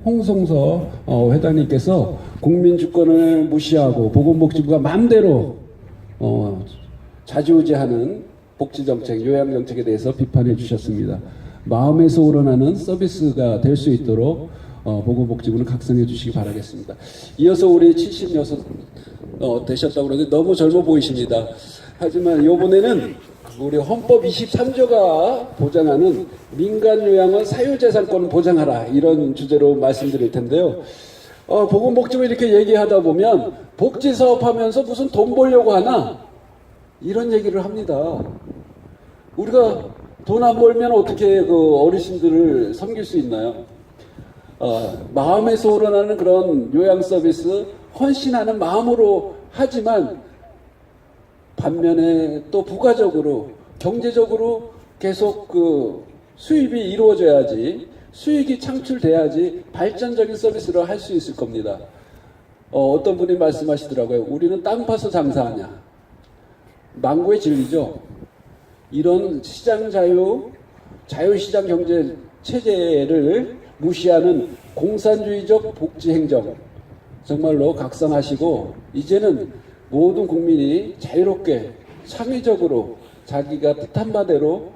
홍성서 회장님께서 국민 주권을 무시하고 보건복지부가 마음대로 좌지우지하는 복지정책, 요양정책에 대해서 비판해 주셨습니다. 마음에서 우러나는 서비스가 될 수 있도록 보건복지부는 각성해 주시기 바라겠습니다. 이어서 우리 76 되셨다고 그러는데 너무 젊어 보이십니다. 하지만 이번에는 우리 헌법 23조가 보장하는 민간 요양원 사유재산권을 보장하라, 이런 주제로 말씀드릴 텐데요. 보건복지부 이렇게 얘기하다 보면 복지사업 하면서 무슨 돈 벌려고 하나, 이런 얘기를 합니다. 우리가 돈 안 벌면 어떻게 그 어르신들을 섬길 수 있나요? 마음에서 우러나는 그런 요양 서비스, 헌신하는 마음으로 하지만 반면에 또 부가적으로 경제적으로 계속 그 수입이 이루어져야지, 수익이 창출돼야지 발전적인 서비스를 할 수 있을 겁니다. 어떤 분이 말씀하시더라고요. 우리는 땅 파서 장사하냐. 망고의 진리죠. 이런 시장 자유시장 경제 체제를 무시하는 공산주의적 복지행정 정말로 각성하시고, 이제는 모든 국민이 자유롭게 창의적으로 자기가 뜻한 바대로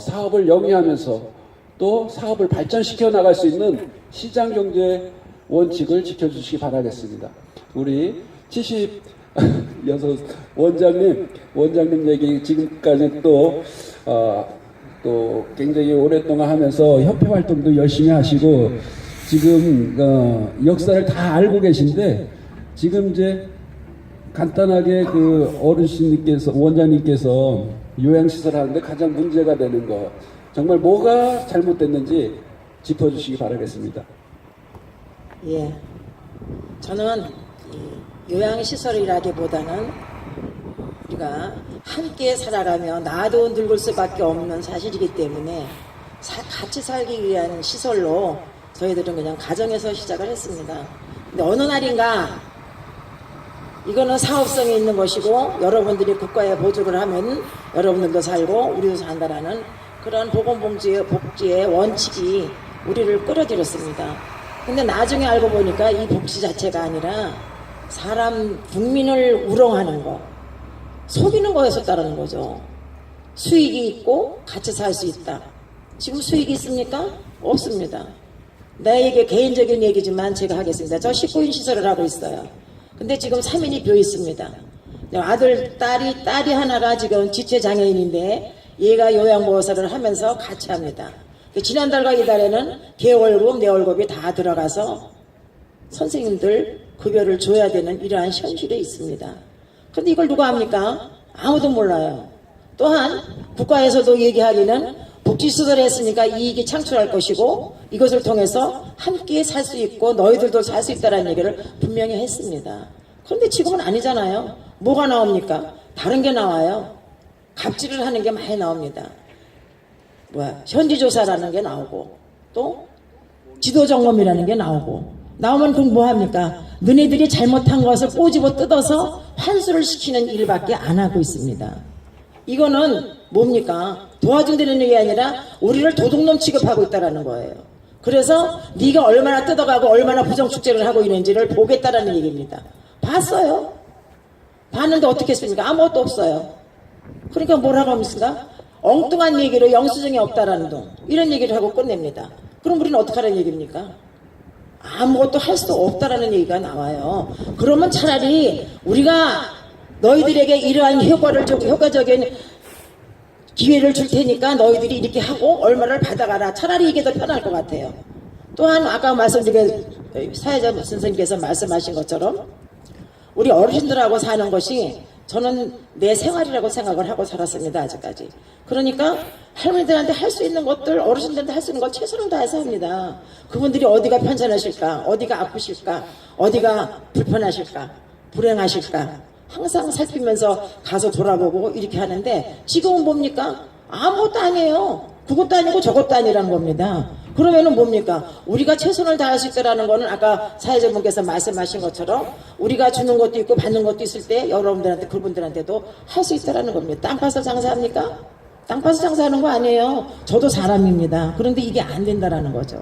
사업을 영위하면서 또 사업을 발전시켜 나갈 수 있는 시장경제 원칙을 지켜주시기 바라겠습니다. 우리 76 원장님 얘기 지금까지 또 굉장히 오랫동안 하면서 협회 활동도 열심히 하시고 지금 역사를 다 알고 계신데, 지금 이제 간단하게 그 어르신님께서, 원장님께서 요양시설 하는데 가장 문제가 되는 거, 정말 뭐가 잘못됐는지 짚어주시기 바라겠습니다. 예, 저는 요양시설이라기보다는 우리가 함께 살아가며 나도 늙을 수밖에 없는 사실이기 때문에 같이 살기 위한 시설로 저희들은 그냥 가정에서 시작을 했습니다. 근데 어느 날인가 이거는 사업성이 있는 것이고 여러분들이 국가에 보조를 하면 여러분들도 살고 우리도 산다라는 그런 보건복지의 원칙이 우리를 끌어들였습니다. 근데 나중에 알고 보니까 이 복지 자체가 아니라 국민을 우롱하는 거, 속이는 거였었다는 거죠. 수익이 있고 같이 살 수 있다. 지금 수익이 있습니까? 없습니다. 나에게 개인적인 얘기지만 제가 하겠습니다. 저 19인 시설을 하고 있어요. 근데 지금 3인이 비어 있습니다. 딸이 하나가 지금 지체장애인인데 얘가 요양보호사를 하면서 같이 합니다. 지난달과 이달에는 개월급, 내 월급이 다 들어가서 선생님들 급여를 줘야 되는 이러한 현실에 있습니다. 그런데 이걸 누가 합니까? 아무도 몰라요. 또한 국가에서도 얘기하기는 복지시설에 했으니까 이익이 창출할 것이고 이것을 통해서 함께 살 수 있고 너희들도 살 수 있다는 얘기를 분명히 했습니다. 그런데 지금은 아니잖아요. 뭐가 나옵니까? 다른 게 나와요. 갑질을 하는 게 많이 나옵니다. 현지조사라는 게 나오고 또 지도점검이라는 게 나오면 그럼 뭐 합니까? 너네들이 잘못한 것을 꼬집어 뜯어서 환수를 시키는 일밖에 안 하고 있습니다. 이거는 뭡니까? 도와준다는 얘기 아니라 우리를 도둑놈 취급하고 있다는 거예요. 그래서 네가 얼마나 뜯어가고 얼마나 부정축제를 하고 있는지를 보겠다라는 얘기입니다. 봤어요. 봤는데 어떻게 했습니까? 아무것도 없어요. 그러니까 뭐라고 합니까? 엉뚱한 얘기로 영수증이 없다라는 둥, 이런 얘기를 하고 끝냅니다. 그럼 우리는 어떻게 하라는 얘기입니까? 아무것도 할 수 없다라는 얘기가 나와요. 그러면 차라리 우리가 너희들에게 이러한 효과적인 기회를 줄 테니까 너희들이 이렇게 하고 얼마를 받아가라. 차라리 이게 더 편할 것 같아요. 또한 아까 사회자 선생님께서 말씀하신 것처럼 우리 어르신들하고 사는 것이 저는 내 생활이라고 생각을 하고 살았습니다. 아직까지. 그러니까 할머니들한테 할 수 있는 것들, 어르신들한테 할 수 있는 걸 최선을 다해서 합니다. 그분들이 어디가 편찮으실까, 어디가 아프실까, 어디가 불편하실까, 불행하실까 항상 살피면서 가서 돌아보고 이렇게 하는데 지금은 뭡니까? 아무것도 아니에요. 그것도 아니고 저것도 아니라는 겁니다. 그러면은 뭡니까? 우리가 최선을 다할 수 있다라는 거는 아까 사회자분께서 말씀하신 것처럼 우리가 주는 것도 있고 받는 것도 있을 때 여러분들한테 그분들한테도 할 수 있다라는 겁니다. 땅 파서 장사합니까? 땅 파서 장사하는 거 아니에요. 저도 사람입니다. 그런데 이게 안 된다라는 거죠.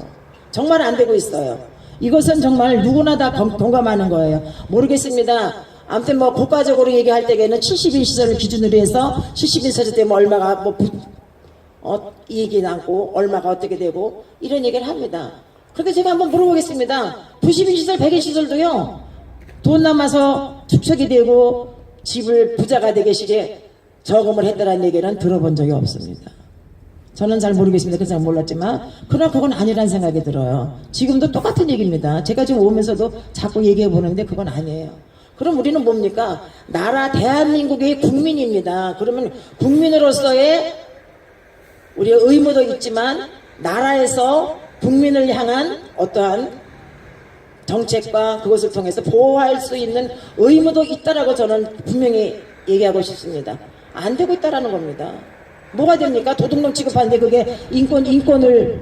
정말 안 되고 있어요. 이것은 정말 누구나 다 동감하는 거예요. 모르겠습니다. 아무튼 뭐 국가적으로 얘기할 때에는 70인 시설을 기준으로 해서 70인 시설 때문에 얼마가 이익이 남고 얼마가 어떻게 되고 이런 얘기를 합니다. 그런데 제가 한번 물어보겠습니다. 90인 시설, 100인 시설도요. 돈 남아서 축척이 되고 집을 부자가 되게 시게 저금을 했다는 얘기는 들어본 적이 없습니다. 저는 잘 모르겠습니다. 그래서 몰랐지만 그러나 그건 아니라는 생각이 들어요. 지금도 똑같은 얘기입니다. 제가 지금 오면서도 자꾸 얘기해 보는데 그건 아니에요. 그럼 우리는 뭡니까? 나라 대한민국의 국민입니다. 그러면 국민으로서의 우리의 의무도 있지만 나라에서 국민을 향한 어떠한 정책과 그것을 통해서 보호할 수 있는 의무도 있다라고 저는 분명히 얘기하고 싶습니다. 안 되고 있다라는 겁니다. 뭐가 됩니까? 도둑놈 취급하는데 그게 인권을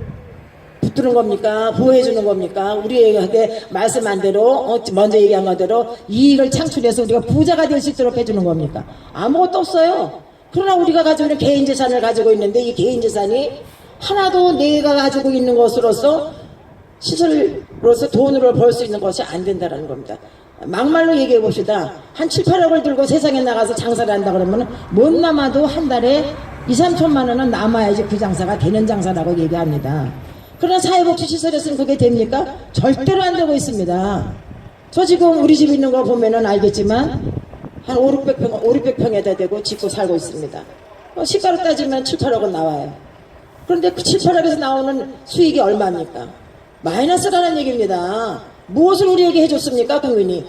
붙드는 겁니까? 보호해주는 겁니까? 우리에게 말씀한 대로 먼저 얘기한 대로 이익을 창출해서 우리가 부자가 될 수 있도록 해주는 겁니까? 아무것도 없어요. 그러나 우리가 가지고 있는 개인재산을 가지고 있는데 이 개인재산이 하나도 내가 가지고 있는 것으로서 시설로서 돈으로 벌 수 있는 것이 안 된다는 겁니다. 막말로 얘기해 봅시다. 한 7, 8억을 들고 세상에 나가서 장사를 한다 그러면 못 남아도 한 달에 2, 3천만 원은 남아야지 그 장사가 되는 장사라고 얘기합니다. 그러나 사회복지시설에서는 그게 됩니까? 절대로 안 되고 있습니다. 저 지금 우리 집 있는 거 보면은 알겠지만 한 5, 600평에다 대고 짓고 살고 있습니다. 시가로 따지면 7, 8억은 나와요. 그런데 그 7, 8억에서 나오는 수익이 얼마입니까? 마이너스라는 얘기입니다. 무엇을 우리에게 해줬습니까? 국민이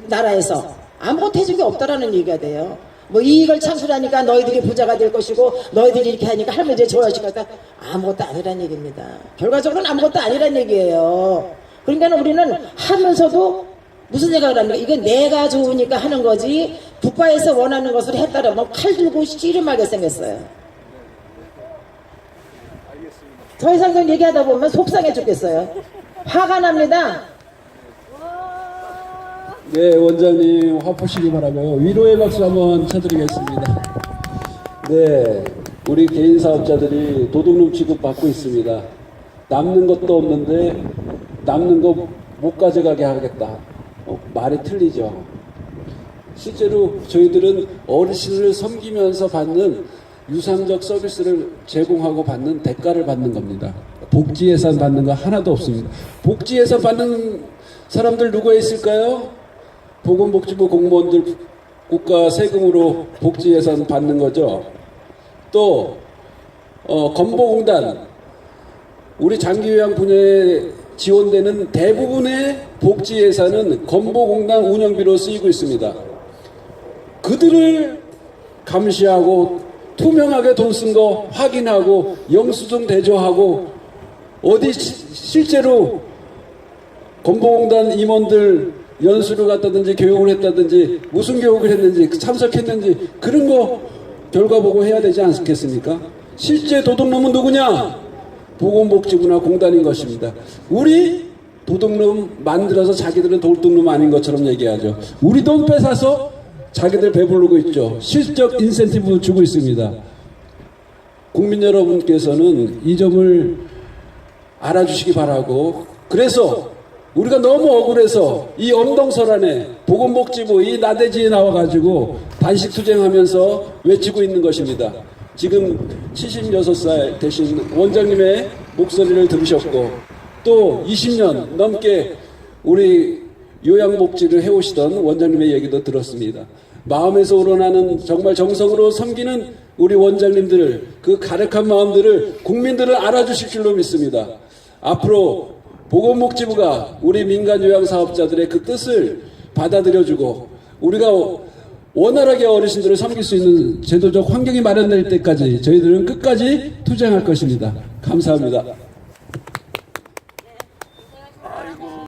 나라에서 아무것도 해준 게 없다라는 얘기가 돼요. 뭐 이익을 창출하니까 너희들이 부자가 될 것이고 너희들이 이렇게 하니까 할머니들이 좋아하실 거다. 아무것도 아니란 얘기입니다. 결과적으로는 아무것도 아니란 얘기예요. 그러니까 우리는 하면서도 무슨 생각을 합니까? 이건 내가 좋으니까 하는 거지 국가에서 원하는 것을 했다라면 칼 들고 씨름하게 생겼어요. 더 이상 얘기하다 보면 속상해 죽겠어요. 화가 납니다. 네, 원장님 화푸시기 바라고요. 위로의 박수 한번 쳐드리겠습니다. 네, 우리 개인 사업자들이 도둑놈 취급받고 있습니다. 남는 것도 없는데 남는 거 못 가져가게 하겠다. 말이 틀리죠. 실제로 저희들은 어르신을 섬기면서 받는 유상적 서비스를 제공하고 받는 대가를 받는 겁니다. 복지 예산 받는 거 하나도 없습니다. 복지 예산 받는 사람들 누가 있을까요? 보건복지부 공무원들 국가 세금으로 복지 예산 받는 거죠. 또 건보공단 우리 장기요양 분야에 지원되는 대부분의 복지 예산은 건보공단 운영비로 쓰이고 있습니다. 그들을 감시하고 투명하게 돈 쓴 거 확인하고 영수증 대조하고 어디 실제로 건보공단 임원들 연수를 갔다든지 교육을 했다든지 무슨 교육을 했는지 참석했는지 그런 거 결과 보고 해야 되지 않겠습니까? 실제 도둑놈은 누구냐? 보건복지부나 공단인 것입니다. 우리 도둑놈 만들어서 자기들은 도둑놈 아닌 것처럼 얘기하죠. 우리 돈 뺏어서 자기들 배부르고 있죠. 실적 인센티브 주고 있습니다. 국민 여러분께서는 이 점을 알아주시기 바라고, 그래서 우리가 너무 억울해서 이 엄동설안에 보건복지부 이 나대지에 나와가지고 단식투쟁하면서 외치고 있는 것입니다. 지금 76살 되신 원장님의 목소리를 들으셨고 또 20년 넘게 우리 요양복지를 해오시던 원장님의 얘기도 들었습니다. 마음에서 우러나는 정말 정성으로 섬기는 우리 원장님들을, 그 가득한 마음들을 국민들을 알아주실 줄로 믿습니다. 앞으로 보건복지부가 우리 민간 요양사업자들의 그 뜻을 받아들여주고 우리가 원활하게 어르신들을 섬길 수 있는 제도적 환경이 마련될 때까지 저희들은 끝까지 투쟁할 것입니다. 감사합니다.